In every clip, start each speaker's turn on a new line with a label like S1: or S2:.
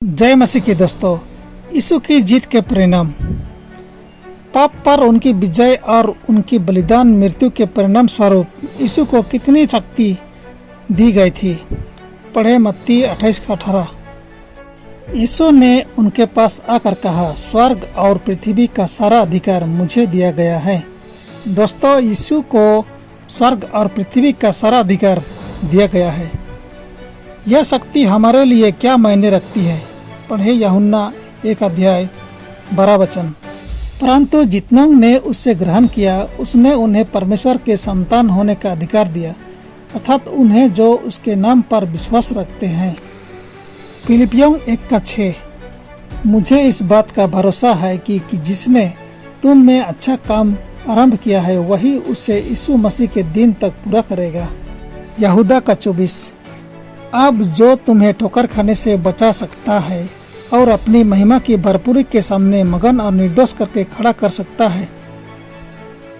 S1: जय मसीह के दोस्तों, यीशु की जीत के परिणाम। पाप पर उनकी विजय और उनकी बलिदान मृत्यु के परिणाम स्वरूप यीशु को कितनी शक्ति दी गई थी। पढ़े मत्ती 28:18। यीशु ने उनके पास आकर कहा, स्वर्ग और पृथ्वी का सारा अधिकार मुझे दिया गया है। दोस्तों, यीशु को स्वर्ग और पृथ्वी का सारा अधिकार दिया गया है। यह शक्ति हमारे लिए क्या मायने रखती है। पढ़े यूहन्ना 1:12। परंतु जितनों ने उससे ग्रहण किया, उसने उन्हें परमेश्वर के संतान होने का अधिकार दिया, अर्थात उन्हें जो उसके नाम पर विश्वास रखते हैं। फिलिपियों 1:6। मुझे इस बात का भरोसा है कि जिसने तुम में अच्छा काम आरंभ किया है, वही उसे यीशु मसीह के दिन तक पूरा करेगा। यहूदा 24। अब जो तुम्हें ठोकर खाने से बचा सकता है और अपनी महिमा की भरपूरी के सामने मगन और निर्दोष करके खड़ा कर सकता है।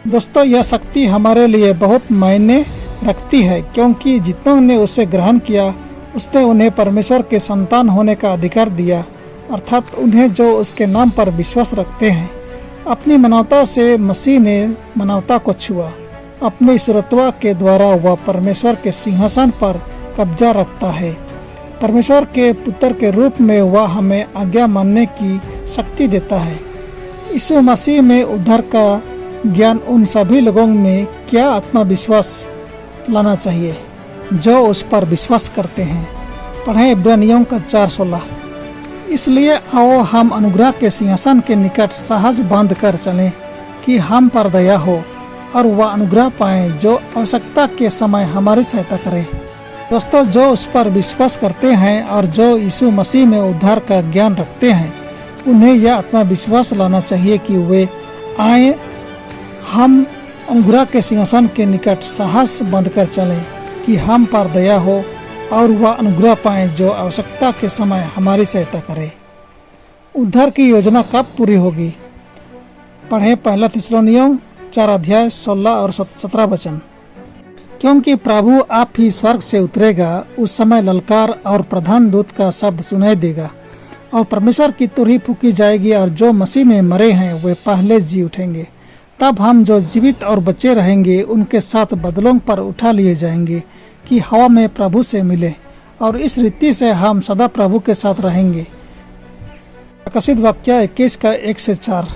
S1: दोस्तों, यह शक्ति हमारे लिए बहुत मायने रखती है, क्योंकि जितनों ने उसे ग्रहण किया, उसने उन्हें परमेश्वर के संतान होने का अधिकार दिया, अर्थात उन्हें जो उसके नाम पर विश्वास रखते हैं। अपनी मानवता से मसीह ने मानवता को छुआ। अपने ईश्वरत्व के द्वारा वह परमेश्वर के सिंहासन पर कब्जा रखता है। परमेश्वर के पुत्र के रूप में वह हमें आज्ञा मानने की शक्ति देता है। यीशु मसीह में उद्धार का ज्ञान उन सभी लोगों में क्या आत्मविश्वास लाना चाहिए जो उस पर विश्वास करते हैं। पढ़ें इब्रानियों 4:16। इसलिए आओ हम अनुग्रह के सिंहासन के निकट साहस बांध कर चलें कि हम पर दया हो और वह अनुग्रह पाएं जो आवश्यकता के समय हमारी सहायता करे। दोस्तों, जो उस पर विश्वास करते हैं और जो यीशु मसीह में उद्धार का ज्ञान रखते हैं, उन्हें यह आत्मविश्वास लाना चाहिए कि वे आए हम अनुग्रह के सिंहासन के निकट साहस बंद कर चलें कि हम पर दया हो और वह अनुग्रह पाएं जो आवश्यकता के समय हमारी सहायता करे। उद्धार की योजना कब पूरी होगी। पढ़ें 1 थिस्सलुनीयों 4:16 और 17। क्योंकि प्रभु आप ही स्वर्ग से उतरेगा, उस समय ललकार और प्रधान दूत का शब्द सुनाई देगा और परमेश्वर की तुरही फूकी जाएगी और जो मसीह में मरे हैं वे पहले जी उठेंगे। तब हम जो जीवित और बचे रहेंगे उनके साथ बदलों पर उठा लिए जाएंगे कि हवा में प्रभु से मिले, और इस रीति से हम सदा प्रभु के साथ रहेंगे। प्रकाशित वाक्य 21:1-4।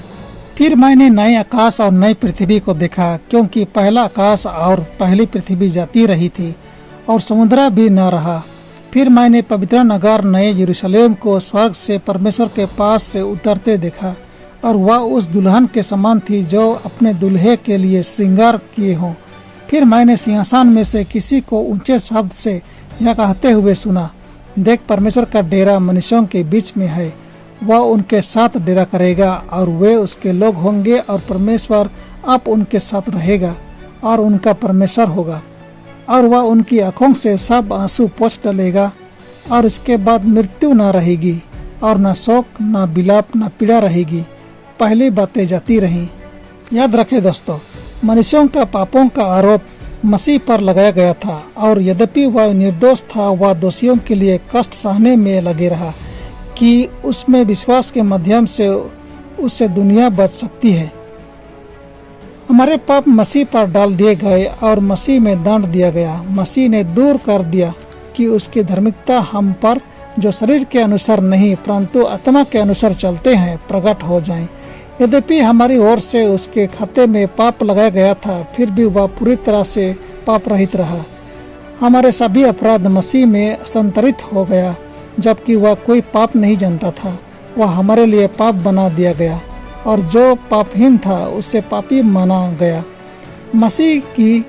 S1: फिर मैंने नए आकाश और नई पृथ्वी को देखा, क्योंकि पहला आकाश और पहली पृथ्वी जाती रही थी और समुद्र भी न रहा। फिर मैंने पवित्र नगर नए यरूशलेम को स्वर्ग से परमेश्वर के पास से उतरते देखा, और वह उस दुल्हन के समान थी जो अपने दुल्हे के लिए श्रृंगार किए हों। फिर मैंने सिंहासन में से किसी को ऊंचे शब्द से यह कहते हुए सुना, देख, परमेश्वर का डेरा मनुष्यों के बीच में है। वह उनके साथ डेरा करेगा और वे उसके लोग होंगे, और परमेश्वर आप उनके साथ रहेगा और उनका परमेश्वर होगा, और वह उनकी आंखों से सब आंसू पोंछ डालेगा, और इसके बाद मृत्यु न रहेगी और न शोक, न विलाप, न पीड़ा रहेगी। पहली बातें जाती रहीं। याद रखें दोस्तों, मनुष्यों का पापों का आरोप मसीह पर लगाया गया था, और यद्यपि वह निर्दोष था, वह दोषियों के लिए कष्ट सहने में लगे रहा कि उसमें विश्वास के माध्यम से उससे दुनिया बच सकती है। हमारे पाप मसीह पर डाल दिए गए और मसीह में दंड दिया गया। मसीह ने दूर कर दिया कि उसकी धार्मिकता हम पर, जो शरीर के अनुसार नहीं परंतु आत्मा के अनुसार चलते हैं, प्रकट हो जाए। यद्यपि हमारी ओर से उसके खाते में पाप लगाया गया था, फिर भी वह पूरी तरह से पाप रहित रहा। हमारे सभी अपराध मसीह में हस्तांतरित हो गया, जबकि वह कोई पाप नहीं जानता था। वह हमारे लिए पाप बना दिया गया, और जो पापहीन था उसे पापी माना गया। मसीह की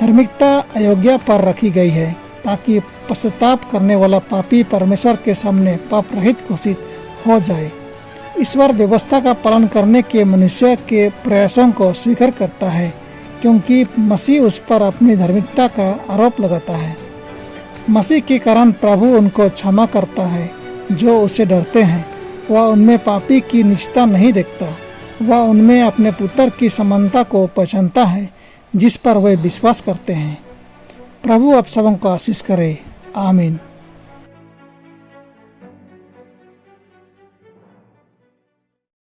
S1: धार्मिकता अयोग्य पर रखी गई है, ताकि पश्चाताप करने वाला पापी परमेश्वर के सामने पाप रहित घोषित हो जाए। ईश्वर व्यवस्था का पालन करने के मनुष्य के प्रयासों को स्वीकार करता है, क्योंकि मसीह उस पर अपनी धार्मिकता का आरोप लगाता है। मसीह के कारण प्रभु उनको क्षमा करता है जो उसे डरते हैं। वह उनमें पापी की निष्ठा नहीं देखता। वह उनमें अपने पुत्र की समानता को पहचानता है, जिस पर वे विश्वास करते हैं। प्रभु आप सबों को आशीष करे। आमीन।